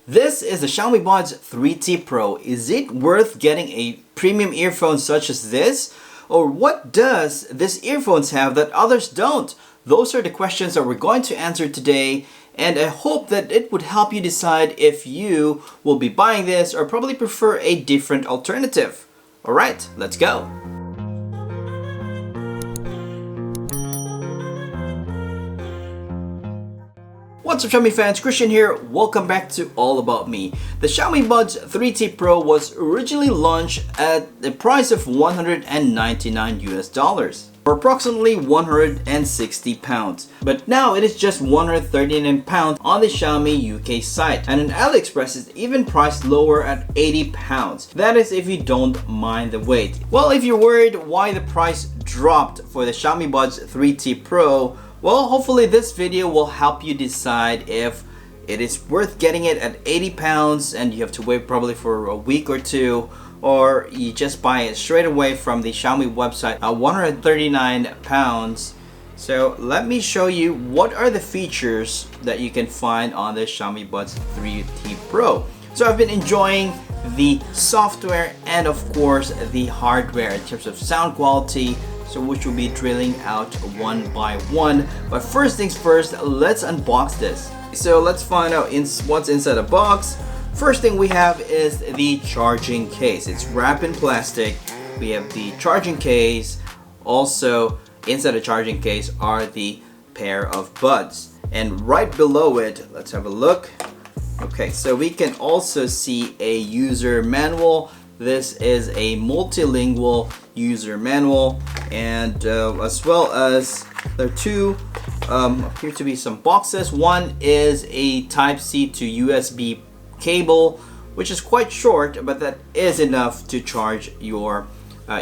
This is the Xiaomi Buds 3T Pro. Is it worth getting a premium earphone such as this? Or what does this earphones have that others don't? Those are the questions that we're going to answer today, and I hope that it would help you decide if you will be buying this or probably prefer a different alternative. Alright, let's go! What's up Xiaomi fans, Christian here, welcome back to All About Me. The Xiaomi Buds 3T Pro was originally launched at the price of $199 or approximately 160 pounds. But now it is just 139 pounds on the Xiaomi UK site, and on AliExpress it's even priced lower at 80 pounds. That is if you don't mind the weight. Well, if you're worried why the price dropped for the Xiaomi Buds 3T Pro, well, hopefully this video will help you decide if it is worth getting it at 80 pounds and you have to wait probably for a week or two, or you just buy it straight away from the Xiaomi website at 139 pounds. So let me show you what are the features that you can find on the Xiaomi Buds 3T Pro. So I've been enjoying the software and of course the hardware in terms of sound quality, so which will be drilling out one by one. But first things first, let's unbox this. So let's find out what's inside the box. First thing we have is the charging case. It's wrapped in plastic. We have the charging case. Also inside the charging case are the pair of buds. And right below it, let's have a look. Okay, so we can also see a user manual. This is a multilingual user manual, and as well as there are two appear to be some boxes. One is a Type-C to USB cable, which is quite short, but that is enough to charge your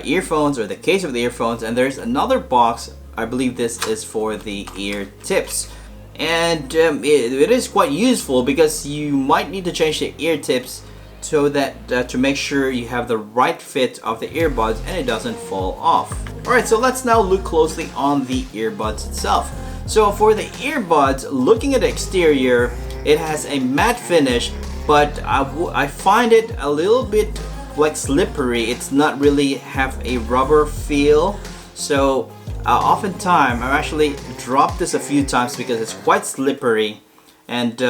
earphones or the case of the earphones. And there's another box, I believe this is for the ear tips. And it is quite useful because you might need to change the ear tips so that to make sure you have the right fit of the earbuds and it doesn't fall off. Alright, so let's now look closely on the earbuds itself. So for the earbuds, looking at the exterior, it has a matte finish, but I find it a little bit like slippery. It's not really have a rubber feel. So oftentimes I've actually dropped this a few times because it's quite slippery. And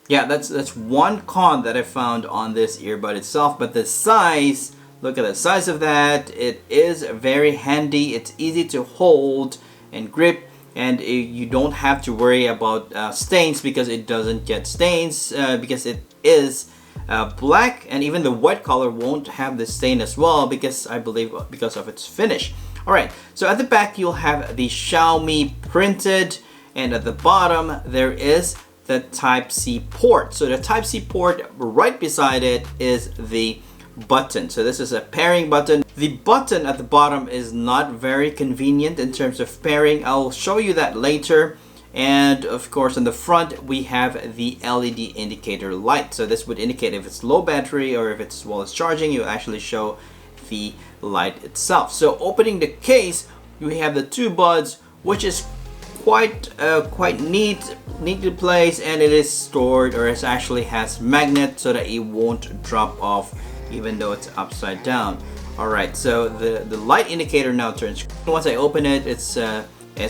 yeah, that's one con that I found on this earbud itself. But the size, look at the size of that. It is very handy. It's easy to hold and grip, and you don't have to worry about stains because it doesn't get stains because it is black, and even the white color won't have the stain as well because I believe because of its finish. Alright, so at the back you'll have the Xiaomi printed, and at the bottom there is the Type-C port. So the Type-C port, right beside it is the button. So this is a pairing button. The button at the bottom is not very convenient in terms of pairing. I'll show you that later. And of course on the front we have the LED indicator light. So this would indicate if it's low battery or if it's while it's charging, you actually show the light itself. So opening the case, we have the two buds, which is quite neatly placed, and it is stored, or it actually has magnet so that it won't drop off even though it's upside down. Alright, so the light indicator now turns. Once I open it, it's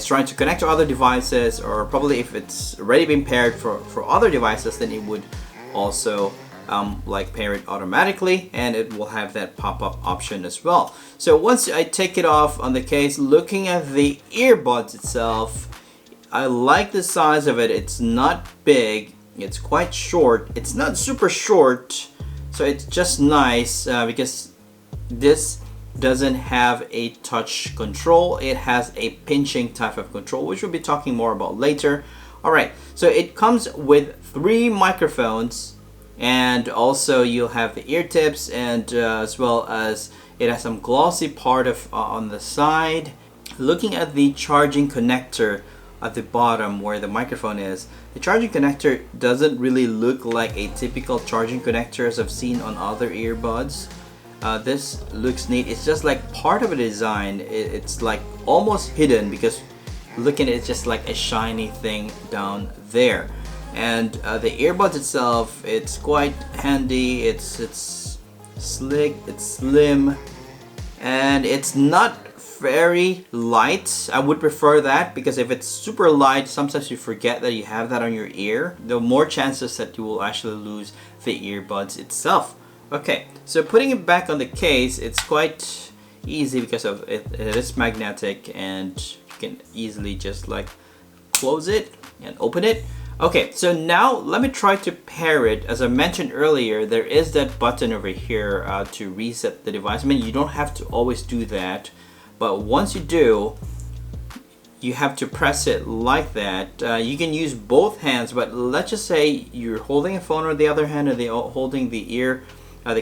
trying to connect to other devices, or probably if it's already been paired for other devices, then it would also like pair it automatically, and it will have that pop-up option as well. So once I take it off on the case, looking at the earbuds itself, I like the size of it. It's not big, it's quite short, it's not super short, so it's just nice because this doesn't have a touch control. It has a pinching type of control, which we'll be talking more about later. Alright, so it comes with 3 microphones, and also you'll have the ear tips, and as well as it has some glossy part of on the side. Looking at the charging connector at the bottom where the microphone is, the charging connector doesn't really look like a typical charging connector as I've seen on other earbuds. This looks neat. It's just like part of a design. It's like almost hidden because looking at it, it's just like a shiny thing down there. And the earbuds itself, it's quite handy. It's slick, it's slim, and it's not very light. I would prefer that, because if it's super light, sometimes you forget that you have that on your ear. The more chances that you will actually lose the earbuds itself. Okay, so putting it back on the case, it's quite easy because of it is magnetic, and you can easily just like close it and open it. Okay, so now let me try to pair it. As I mentioned earlier, there is that button over here to reset the device. I mean, you don't have to always do that, but once you do, you have to press it like that. You can use both hands, but let's just say you're holding a phone on the other hand, and holding the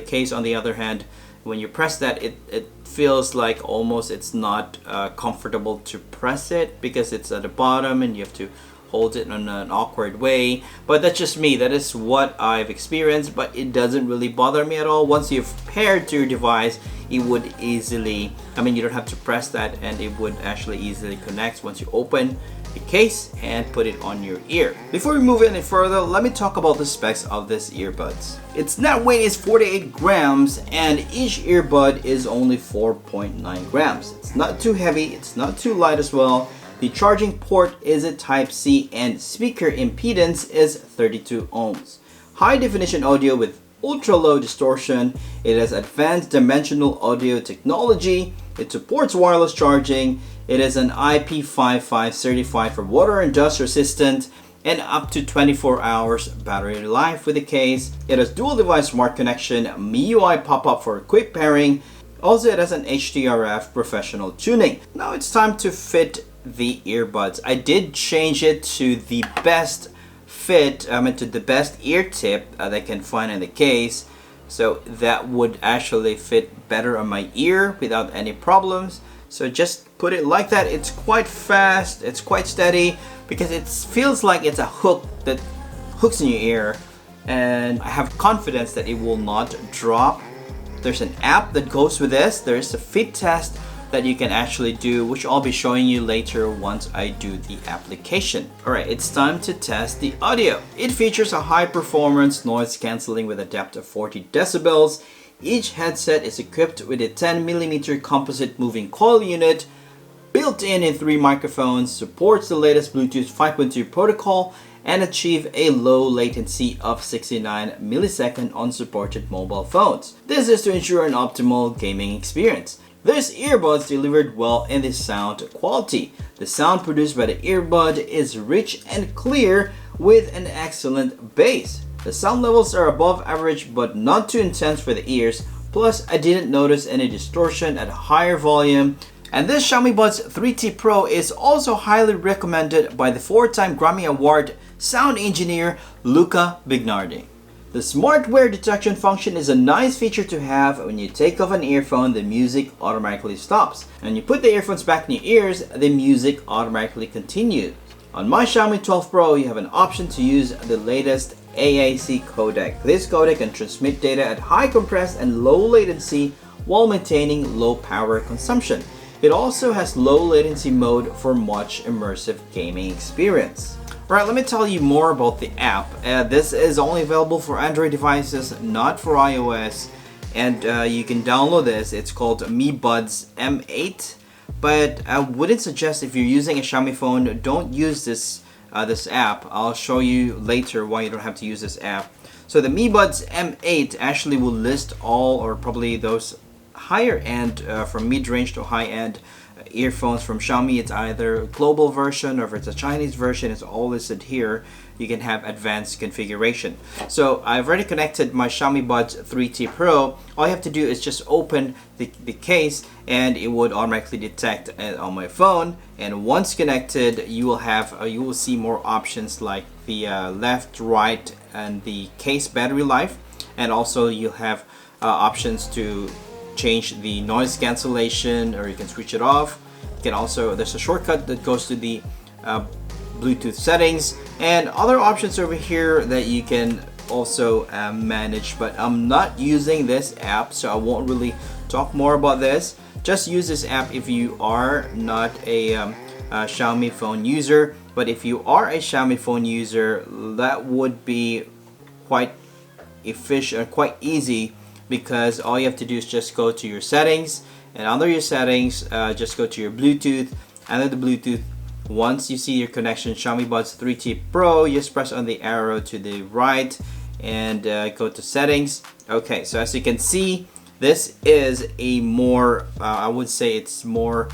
case on the other hand. When you press that, it feels like almost it's not comfortable to press it, because it's at the bottom and you have to hold it in an awkward way. But that's just me. That is what I've experienced, but it doesn't really bother me at all. Once you've paired to your device, it would easily, I mean, you don't have to press that, and it would actually easily connect once you open the case and put it on your ear. Before we move any further, let me talk about the specs of this earbuds. Its net weight is 48 grams, and each earbud is only 4.9 grams. It's not too heavy, it's not too light as well. The charging port is a Type-C, and speaker impedance is 32 ohms. High definition audio with ultra low distortion. It has advanced dimensional audio technology. It supports wireless charging. It is an IP55 certified for water and dust resistant, and up to 24 hours battery life with the case. It has dual device smart connection, MIUI pop-up for quick pairing. Also, it has an HDRF professional tuning. Now it's time to fit the earbuds. I did change it to the best fit, to the best ear tip that I can find in the case, so that would actually fit better on my ear without any problems. So just put it like that. It's quite fast, it's quite steady, because it feels like it's a hook that hooks in your ear, and I have confidence that it will not drop. There's an app that goes with this. There's a fit test that you can actually do, which I'll be showing you later once I do the application. Alright, it's time to test the audio. It features a high performance noise cancelling with a depth of 40 decibels. Each headset is equipped with a 10mm composite moving coil unit, built in 3 microphones, supports the latest Bluetooth 5.2 protocol, and achieve a low latency of 69 milliseconds on supported mobile phones. This is to ensure an optimal gaming experience. This earbuds delivered well in the sound quality. The sound produced by the earbud is rich and clear with an excellent bass. The sound levels are above average but not too intense for the ears. Plus, I didn't notice any distortion at higher volume. And this XIAOMI Buds 3T Pro is also highly recommended by the 4-time Grammy Award sound engineer Luca Bignardi. The smart wear detection function is a nice feature to have. When you take off an earphone, the music automatically stops. When you put the earphones back in your ears, the music automatically continues. On my Xiaomi 12 Pro, you have an option to use the latest AAC codec. This codec can transmit data at high compressed and low latency while maintaining low power consumption. It also has low latency mode for much immersive gaming experience. Alright, let me tell you more about the app. This is only available for Android devices, not for iOS. And you can download this. It's called XIAOMI Buds M8. But I wouldn't suggest, if you're using a Xiaomi phone, don't use this app. I'll show you later why you don't have to use this app. So the XIAOMI Buds M8 actually will list all, or probably those higher end, from mid-range to high-end earphones from Xiaomi. It's either a global version, or if it's a Chinese version, it's all listed here. You can have advanced configuration. So I've already connected my Xiaomi Buds 3T Pro. All you have to do is just open the case, and it would automatically detect it on my phone. And once connected, you will see more options like the left, right, and the case battery life. And also you'll have options to change the noise cancellation, or you can switch it off. You can also, there's a shortcut that goes to the Bluetooth settings, and other options over here that you can also manage. But I'm not using this app, so I won't really talk more about this. Just use this app if you are not a Xiaomi phone user. But if you are a Xiaomi phone user, that would be quite efficient, quite easy, because all you have to do is just go to your settings, and under your settings, just go to your Bluetooth. Under the Bluetooth, once you see your connection Xiaomi Buds 3T Pro, just press on the arrow to the right and go to settings. Okay, so as you can see, this is a more, I would say it's more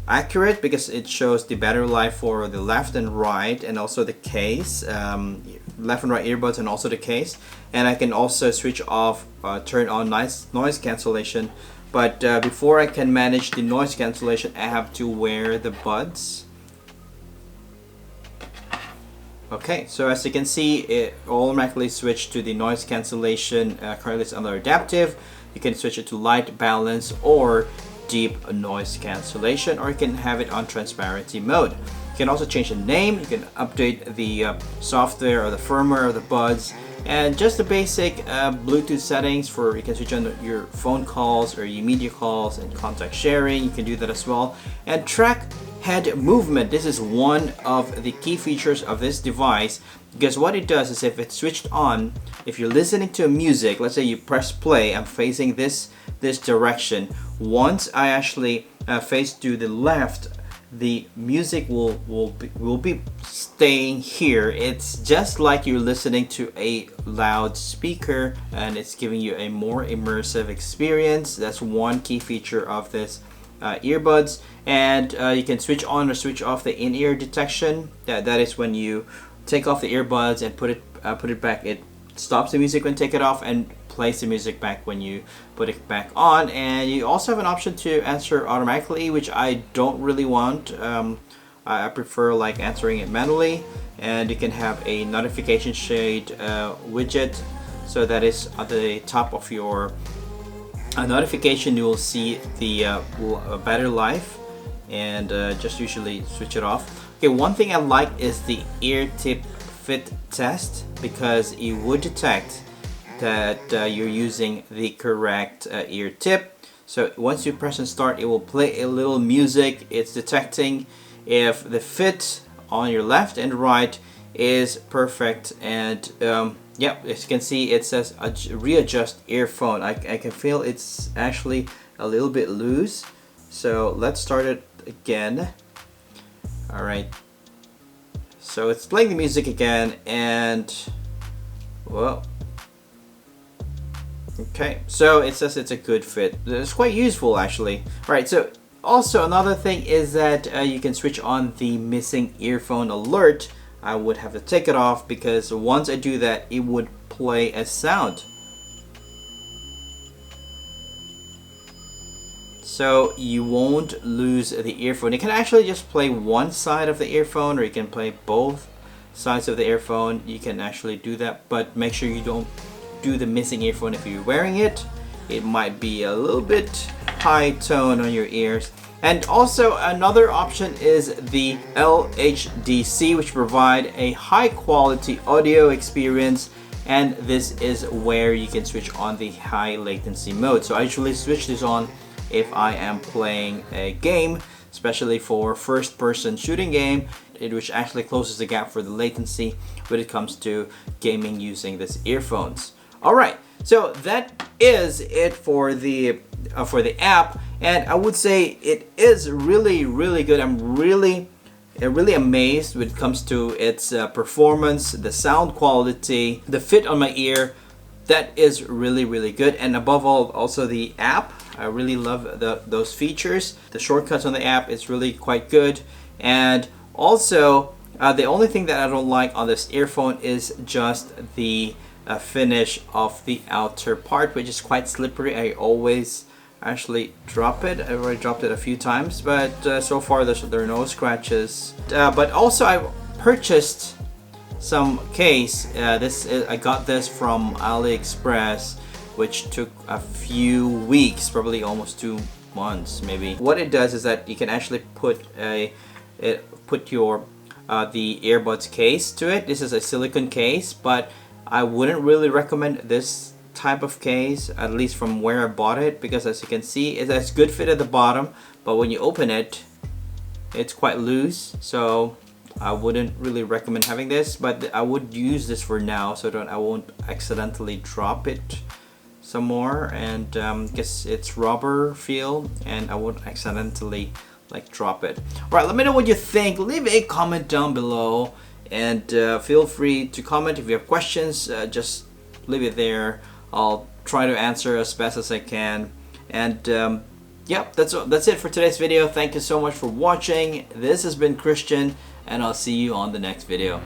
accurate, because it shows the battery life for the left and right, and also the case, left and right earbuds, and also the case. And I can also switch off, turn on noise cancellation. But before I can manage the noise cancellation, I have to wear the buds. Okay, so as you can see, it automatically switched to the noise cancellation. Currently it's under adaptive. You can switch it to light, balance, or deep noise cancellation, or you can have it on transparency mode. You can also change the name. You can update the software or the firmware of the buds, and just the basic Bluetooth settings for, you can switch on your phone calls or your media calls and contact sharing. You can do that as well. And track head movement. This is one of the key features of this device, because what it does is, if it's switched on, if you're listening to music, let's say you press play, I'm facing this direction. Once I actually face to the left, the music will be staying here. It's just like you're listening to a loudspeaker, and it's giving you a more immersive experience. That's one key feature of this earbuds. And you can switch on or switch off the in-ear detection. That is when you take off the earbuds and put it back. It stops the music when you take it off and plays the music back when you put it back on. And you also have an option to answer automatically, which I don't really want. I prefer like answering it manually. And you can have a notification shade widget, so that is at the top of your notification. You will see the battery life, and just usually switch it off. Okay, one thing I like is the ear tip fit test, because it would detect that you're using the correct ear tip. So once you press and start, it will play a little music. It's detecting if the fit on your left and right is perfect. And yeah, as you can see, it says readjust earphone. I can feel it's actually a little bit loose. So let's start it again. All right. So it's playing the music again, and well, okay. So it says it's a good fit. It's quite useful actually. All right. So also another thing is that you can switch on the missing earphone alert. I would have to take it off, because once I do that, it would play a sound. So you won't lose the earphone. You can actually just play one side of the earphone, or you can play both sides of the earphone. You can actually do that, but make sure you don't do the missing earphone if you're wearing it. It might be a little bit high tone on your ears. And also another option is the LHDC, which provide a high quality audio experience, and this is where you can switch on the high latency mode. So I usually switch this on if I am playing a game, especially for first person shooting game, which actually closes the gap for the latency when it comes to gaming using this earphones. All right, so that is it for the app, and I would say it is really good. I'm really amazed when it comes to its performance, the sound quality, the fit on my ear. That is really good, and above all, also the app. I really love those features. The shortcuts on the app is really quite good, and also the only thing that I don't like on this earphone is just the finish of the outer part, which is quite slippery. I always actually drop it. I've already dropped it a few times, but so far there are no scratches. But also I purchased some case. I got this from AliExpress, which took a few weeks, probably almost 2 months maybe. What it does is that you can actually put your the earbuds case to it. This is a silicone case, but I wouldn't really recommend this type of case, at least from where I bought it, because as you can see, it has good fit at the bottom, but when you open it, it's quite loose. So I wouldn't really recommend having this, but I would use this for now so that I won't accidentally drop it some more. And guess it's rubber feel, and I won't accidentally like drop it. Alright, let me know what you think. Leave a comment down below, and feel free to comment if you have questions. Just leave it there. I'll try to answer as best as I can. And yeah, that's it for today's video. Thank you so much for watching. This has been Christian, and I'll see you on the next video.